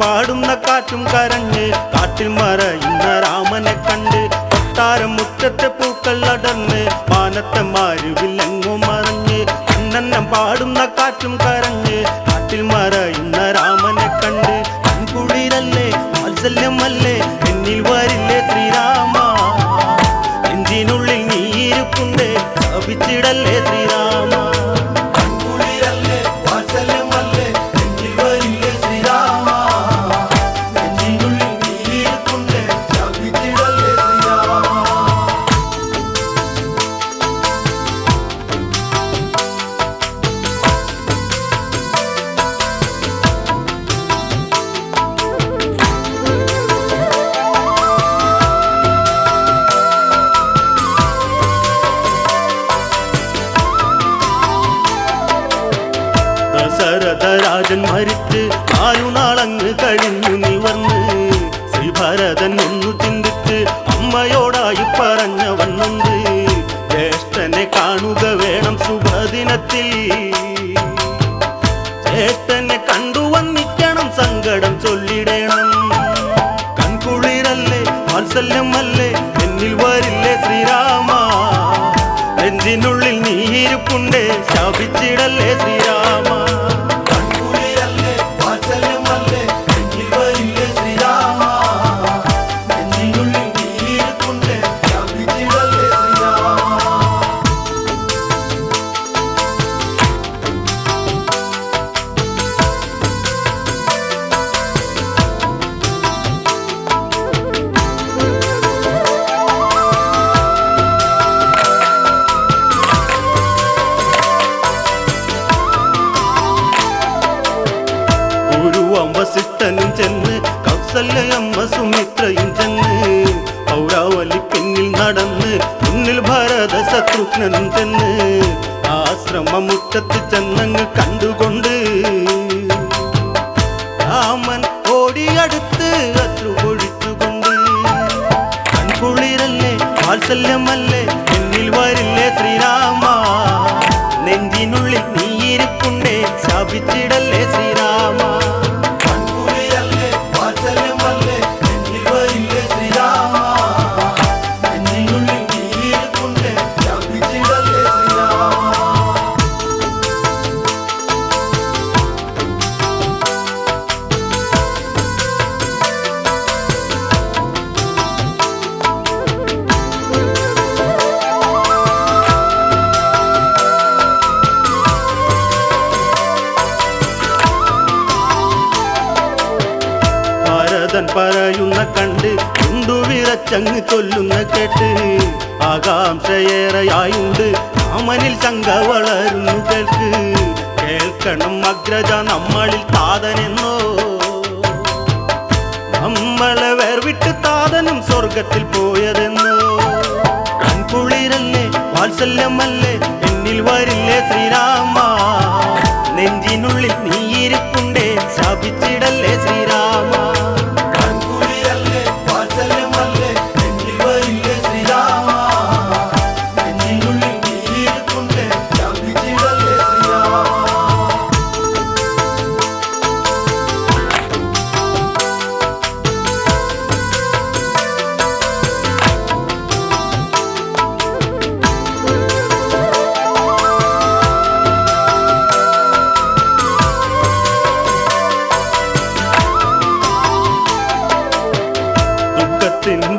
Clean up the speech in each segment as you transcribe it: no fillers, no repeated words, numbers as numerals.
പാടുന്ന കാറ്റും കരഞ്ഞ് കാട്ടിൽ മറയുന്ന രാമനെ കണ്ട് കൊട്ടാരം മുറ്റത്തെ പൂക്കൾ അടർന്ന് മാനത്തെ മാരുവില്ലെങ്ങോ മറഞ്ഞ് കണ്ണന്നം പാടുന്ന കാറ്റും കരഞ്ഞ് കാട്ടിൽ മറയുന്ന രാമനെ കണ്ട് കൺകുളിരല്ലേ വാത്സല്യമല്ലേ എന്നിൽ വരില്ലേ ശ്രീരാമ നെഞ്ചിനുള്ളിൽ നീയിരിപ്പുണ്ട് ശപിച്ചിടല്ലേ ശ്രീരാമ ദശരഥരാജൻ മരിച്ച് 4 നാളങ്ങ് കഴിഞ്ഞു നിവർന്ന് ശ്രീഭരതൻ ഒന്നു ചിന്തിച്ച് അമ്മയോടായി പറഞ്ഞവണ്ണുണ്ട് ജ്യേഷ്ഠനെ കാണുക വേണം ശുഭദിനത്തിൽ ജ്യേഷ്ഠനെ കണ്ടു വന്നിക്കണം സങ്കടം ചൊല്ലിടണം കൺകുളിരല്ലേ വാത്സല്യമല്ലേ എന്നിൽ വരില്ലേ ശ്രീരാമ നെഞ്ചിനുള്ളിൽ നീയിരിപ്പുണ്ട് ശപിച്ചിടല്ലേ ശ്രീരാമ വസിഷ്ഠനും ചെന്ന് കൗസല്യമ്മ സുമിത്രയും ചെന്ന് പൗരാവലി പിന്നിൽ നടന്ന് മുന്നിൽ ഭരത ശത്രുഘ്നനും ചെന്ന് ആശ്രമ മുറ്റത്ത് ചെന്നങ്ങ് കണ്ടുകൊണ്ട് രാമൻ ഓടിയടുത്ത് അശ്രു പൊഴിച്ചുകൊണ്ട് കൺകുളിരല്ലേ വാത്സല്യമല്ലേ എന്നിൽ വരില്ലേ ശ്രീരാമ നെഞ്ചിനുള്ളിൽ നീയിരിപ്പുണ്ടേ ശപിച്ചിടല്ലേ ശ്രീരാമ പറയുന്ന കണ്ട് ചുണ്ടുവിറച്ചങ്ങ് ചൊല്ലുന്ന കേട്ട് ആകാംക്ഷയേറെയായുണ്ട് രാമനിൽ ശങ്ക വളരുന്നു കേൾക്ക് കേൾക്കണം അഗ്രജ നമ്മളിൽ താതനെന്നോ നമ്മളെ വേർവിട്ട് താതനും സ്വർഗത്തിൽ പോയതെന്നോ കൺകുളിരല്ലേ വാത്സല്യമല്ലേ എന്നിൽ വരില്ലേ ശ്രീരാമ നെഞ്ചിനുള്ളിൽ നീയിരിപ്പുണ്ടേ ശപിച്ചിടല്ലേ ശ്രീരാമ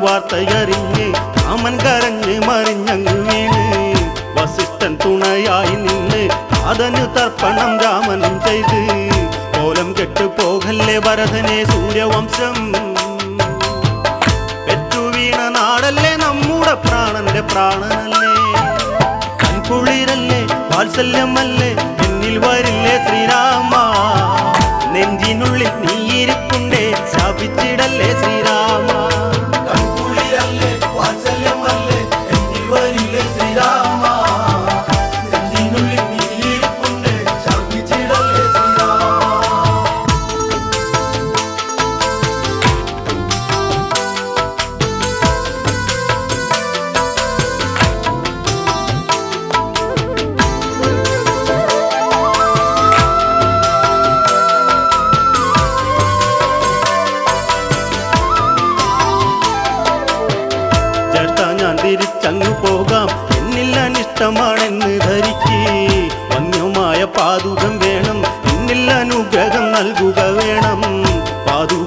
വാർത്തയറിഞ്ഞ് രാമൻ കരഞ്ഞ് മറിഞ്ഞങ്ങ് വീണ് വസിഷ്ഠൻ തുണയായി നിന്ന് താതന് തർപ്പണം രാമനും ചെയ്ത് കോലം കെട്ടു പോകല്ലേ ഭരതനെ സൂര്യവംശം പെറ്റുവീണ നാടല്ലേ നമ്മുടെ പ്രാണന്റെ പ്രാണനല്ലേ കൺകുളിരല്ലേ വാത്സല്യമല്ലേ എന്നിൽ വരില്ലേ ശ്രീരാമ നെഞ്ചിനുള്ളിൽ നീയിരിപ്പുണ്ടേ ശപിച്ചിടല്ലേ ശ്രീരാമ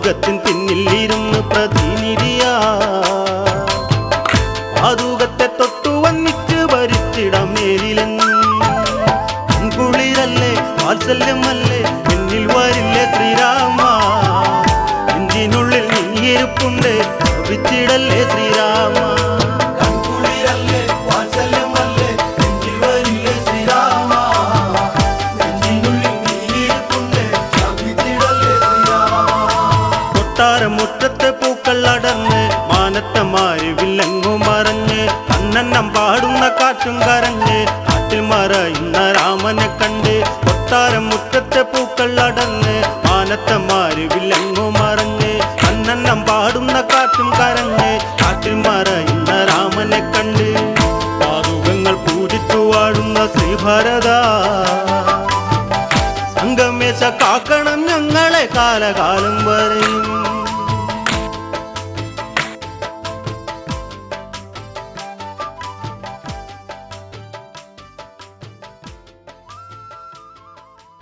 പാതുകത്തിൻ പിന്നിലിരുന്ന് പ്രതിനിധിയാ പാതുകത്തെ തൊട്ടു വന്നിച്ച് ഭരിച്ചിടാം മേലിലെന്ന് കുളിരല്ലേ വാത്സല്യമല്ലേ എന്നിൽ വരില്ലേ ശ്രീരാമ നെഞ്ചിനുള്ളിൽ നീയിരിപ്പുണ്ട് ശപിച്ചിടല്ലേ ശ്രീരാമ മുറ്റത്തെ പൂക്കൾ അടർന്ന് മാനത്തമാര് വില്ലങ്ങു മറഞ്ഞ് കണ്ണന്നം പാടുന്ന കാറ്റും കരഞ്ഞ് കാറ്റിൽ മറയുന്ന രാമനെ കണ്ട് കൊട്ടാരം മുറ്റത്തെ പൂക്കൾ അടർന്ന് മാനത്തമാര് വില്ലങ്ങു മറഞ്ഞ് കണ്ണന്നം പാടുന്ന കാറ്റും കരഞ്ഞ് കാറ്റിൽ മറയുന്ന രാമനെ കണ്ട് പാതുകങ്ങൾ പൂജിച്ചു വാഴുന്ന ശ്രീഭരത സംഗമേശ കാക്കണം ഞങ്ങളെ കാലകാലം വരെ